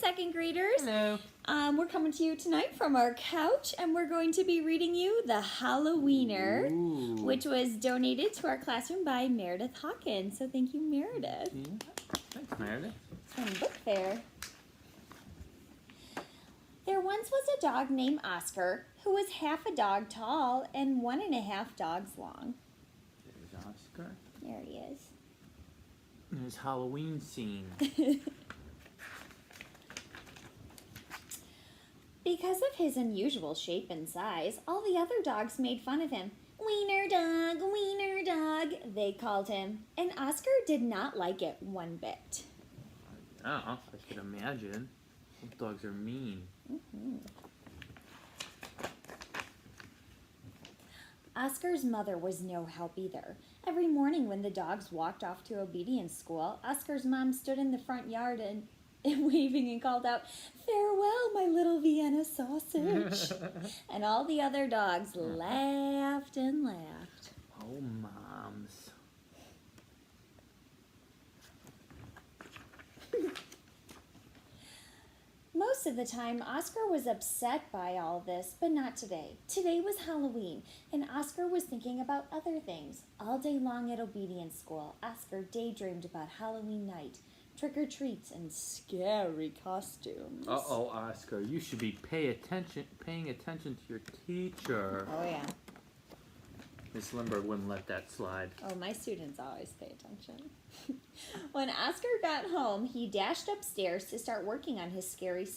second graders. Hello. We're coming to you tonight from our couch, and we're going to be reading you the HALLO-WEINER, which was donated to our classroom by Meredith Hawkins. So thank you, Meredith. Thanks, Meredith. It's from Book Fair. There once was a dog named Oscar who was half a dog tall and 1.5 dogs long. There's Oscar. There he is. And his Halloween scene. Because of his unusual shape and size, all the other dogs made fun of him. Wiener dog, they called him. And Oscar did not like it one bit. Oh, I could imagine. Some dogs are mean. Oscar's mother was no help either. Every morning when the dogs walked off to obedience school, Oscar's mom stood in the front yard and waving and called out, "Farewell, my little Vienna sausage." And all the other dogs laughed and laughed. Oh, moms. Most of the time, Oscar was upset by all this, but not today. Today was Halloween, and Oscar was thinking about other things. All day long at obedience school, Oscar daydreamed about Halloween night, trick-or-treats, and scary costumes. Uh-oh, Oscar. You should be paying attention to your teacher. Oh, yeah. Miss Lindbergh wouldn't let that slide. Oh, my students always pay attention. When Oscar got home, he dashed upstairs to start working on his scary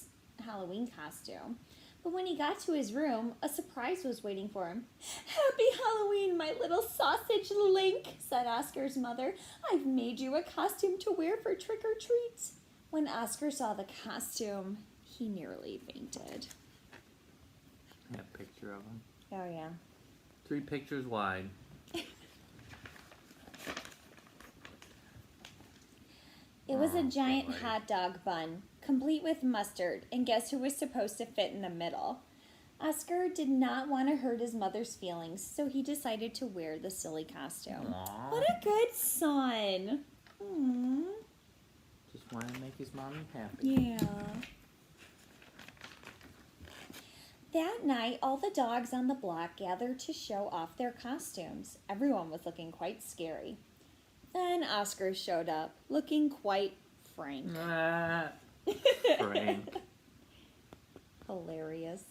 Halloween costume. But when he got to his room, a surprise was waiting for him. "Happy Halloween, my little sausage Link," said Oscar's mother. "I've made you a costume to wear for trick-or-treats." When Oscar saw the costume, he nearly fainted. I have a picture of him. Oh, yeah. 3 pictures wide. It was a giant hot dog bun, complete with mustard, and guess who was supposed to fit in the middle? Oscar did not want to hurt his mother's feelings, so he decided to wear the silly costume. Aww. What a good son! Aww. Just want to make his mommy happy. Yeah. That night, all the dogs on the block gathered to show off their costumes. Everyone was looking quite scary. Then Oscar showed up, looking quite frank. Frank. Hilarious.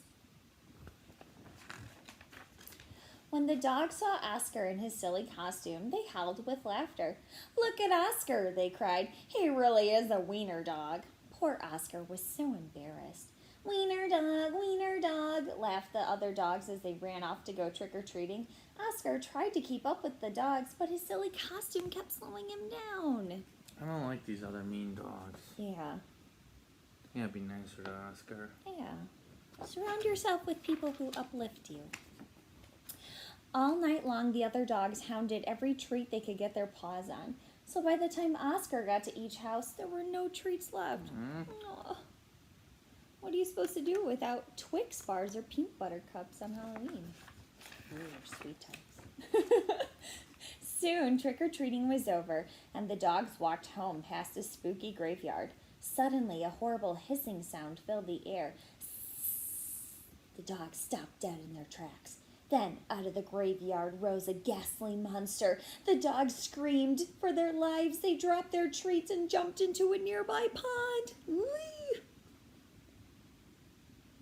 When the dogs saw Oscar in his silly costume, they howled with laughter. "Look at Oscar," they cried. "He really is a wiener dog." Poor Oscar was so embarrassed. Wiener dog," laughed the other dogs as they ran off to go trick-or-treating. Oscar tried to keep up with the dogs, but his silly costume kept slowing him down. I don't like these other mean dogs. Yeah. Yeah, be nicer to Oscar. Yeah. Surround yourself with people who uplift you. All night long, the other dogs hounded every treat they could get their paws on. So by the time Oscar got to each house, there were no treats left. Aw. What are you supposed to do without Twix bars or peanut butter cups on Halloween? Ooh, sweet times. Soon, trick-or-treating was over, and the dogs walked home past a spooky graveyard. Suddenly, a horrible hissing sound filled the air. The dogs stopped dead in their tracks. Then, out of the graveyard rose a ghastly monster. The dogs screamed for their lives. They dropped their treats and jumped into a nearby pond. Whee!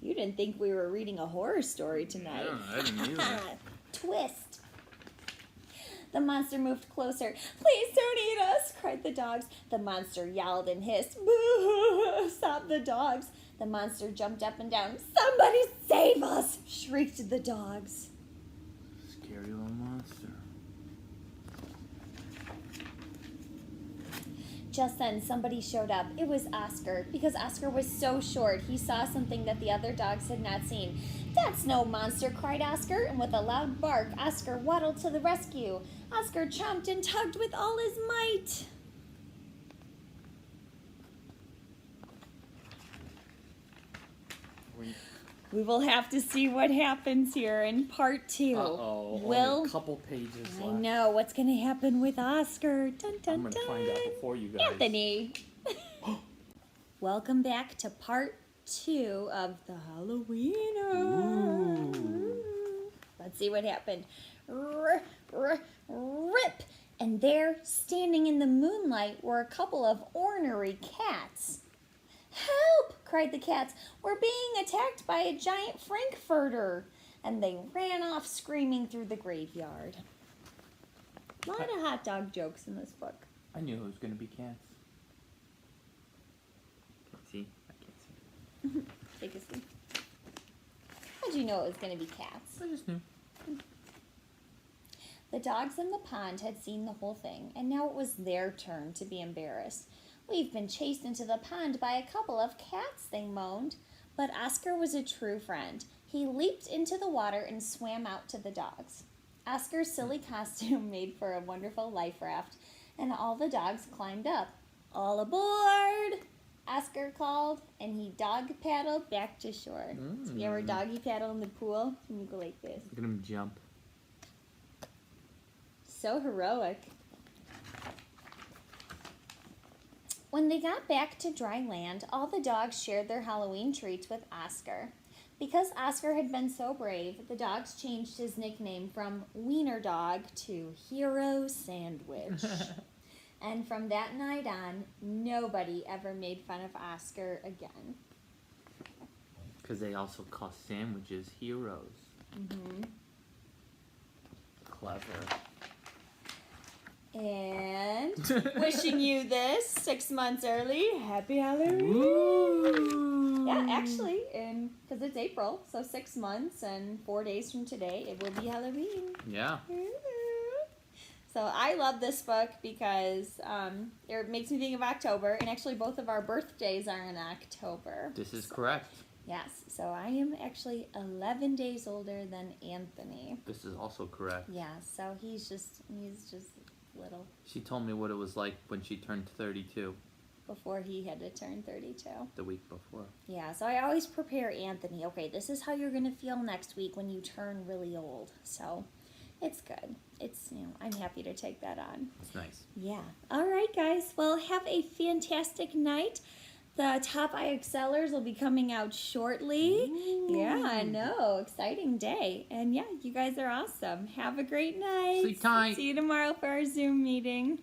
You didn't think we were reading a horror story tonight. Yeah, I didn't either. Twist. The monster moved closer. "Please don't eat us," cried the dogs. The monster yelled and hissed. "Boo!" sobbed the dogs. The monster jumped up and down. "Somebody save us!" shrieked the dogs. Scary little monster. Just then, somebody showed up. It was Oscar. Because Oscar was so short, he saw something that the other dogs had not seen. "That's no monster," cried Oscar, and with a loud bark, Oscar waddled to the rescue. Oscar chomped and tugged with all his might. We will have to see what happens here in part 2. Uh-oh, Will, only a couple pages I left. know what's going to happen with Oscar. Dun, dun, I'm going to dun. find out before you guys. Anthony. Welcome back to part 2 of the HALLO-WEINER. Ooh. Let's see what happened. Rip! And there, standing in the moonlight, were a couple of ornery cats. Help! Cried the cats. We're being attacked by a giant frankfurter. And they ran off screaming through the graveyard. A lot of hot dog jokes in this book. I knew it was going to be cats. Can't see. I can't see. Take a seat. How'd you know it was going to be cats? I just knew. The dogs in the pond had seen the whole thing, and now it was their turn to be embarrassed. We've been chased into the pond by a couple of cats, they moaned. But Oscar was a true friend. He leaped into the water and swam out to the dogs. Oscar's silly costume made for a wonderful life raft, and all the dogs climbed up. All aboard! Oscar called, and he dog paddled back to shore. You ever doggy paddle in the pool? And you go like this. Look at him jump. So heroic. When they got back to dry land, all the dogs shared their Halloween treats with Oscar. Because Oscar had been so brave, the dogs changed his nickname from Wiener Dog to Hero Sandwich. And from that night on, nobody ever made fun of Oscar again. Because they also call sandwiches heroes. Mm-hmm. Clever. And wishing you this 6 months early. Happy Halloween! Ooh. Yeah, actually, because it's April, so 6 months and 4 days from today, it will be Halloween. Yeah. So I love this book because it makes me think of October, and actually both of our birthdays are in October. This is correct. Yes, so I am actually 11 days older than Anthony. This is also correct. Yeah, so he's just little She told me what it was like when she turned 32 before he had to turn 32. the week before. Yeah, so I always prepare Anthony. Okay, this is how you're going to feel next week when you turn really old. So it's good. It's, I'm happy to take that on. It's nice. Yeah. All right, guys. Well, have a fantastic night. The top IXLers will be coming out shortly. Ooh. Yeah, I know. Exciting day. And yeah, you guys are awesome. Have a great night. Sleep tight. See you tomorrow for our Zoom meeting.